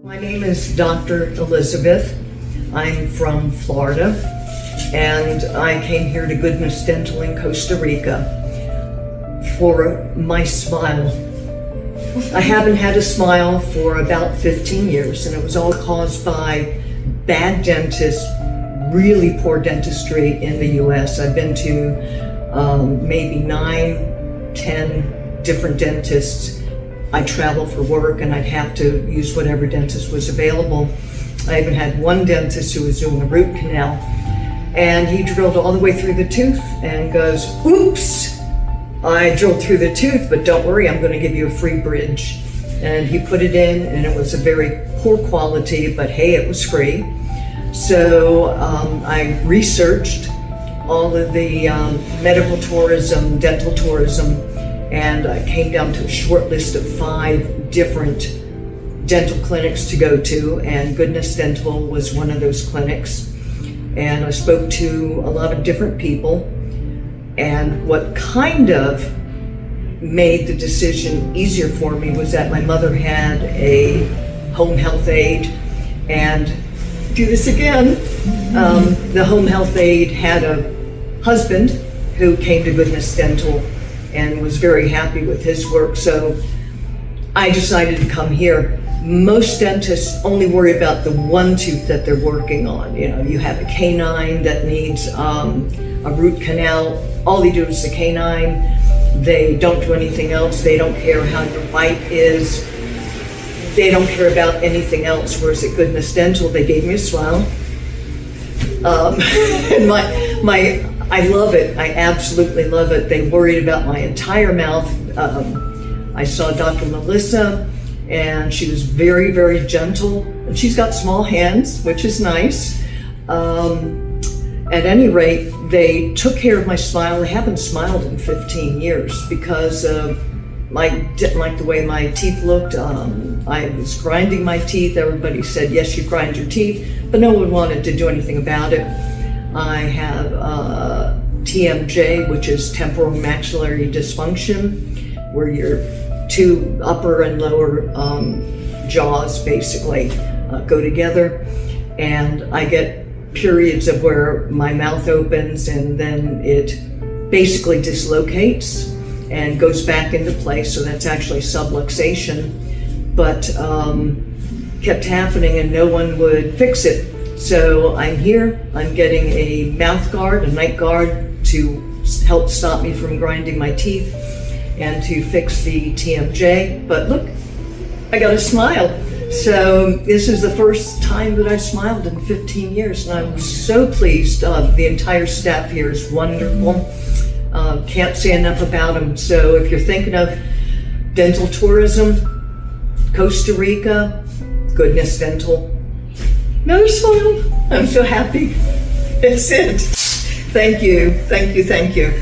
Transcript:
My name is Dr. Elizabeth. I'm from Florida, and I came here to Goodness Dental in Costa Rica for my smile. I haven't had a smile for about 15 years, and it was all caused by bad dentists, really poor dentistry in the US. I've been to maybe 9, 10 different dentists. I travel for work and I'd have to use whatever dentist was available. I even had one dentist who was doing a root canal, and he drilled all the way through the tooth and goes, "Oops, I drilled through the tooth, but don't worry, I'm going to give you a free bridge." And he put it in, and it was a very poor quality, but hey, it was free. So I researched all of the medical tourism, dental tourism, and I came down to a short list of 5 different dental clinics to go to, and Goodness Dental was one of those clinics. And I spoke to a lot of different people, and what kind of made the decision easier for me was that my mother had a home health aide, and do this again, the home health aide had a husband who came to Goodness Dental and was very happy with his work, so I decided to come here. Most dentists only worry about the one tooth that they're working on. You know, you have a canine that needs a root canal, all they do is the canine. They don't do anything else. They don't care how your bite is. They don't care about anything else, whereas at Goodness Dental, they gave me a smile. And I love it. I absolutely love it. They worried about my entire mouth. I saw Dr. Melissa, and she was very, very gentle. And she's got small hands, which is nice. At any rate, they took care of my smile. I haven't smiled in 15 years because I didn't like the way my teeth looked. I was grinding my teeth. Everybody said, yes, you grind your teeth, but no one wanted to do anything about it. I have TMJ, which is temporal maxillary dysfunction, where your 2 upper and lower jaws basically go together. And I get periods of where my mouth opens and then it basically dislocates and goes back into place. So that's actually subluxation, but kept happening and no one would fix it. So I'm here, I'm getting a mouth guard, a night guard, to help stop me from grinding my teeth and to fix the TMJ. But look, I got a smile. So this is the first time that I've smiled in 15 years, and I'm so pleased. The entire staff here is wonderful. Can't say enough about them. So if you're thinking of dental tourism, Costa Rica, Goodness Dental, another smile. I'm so happy. That's it. Thank you, thank you, thank you.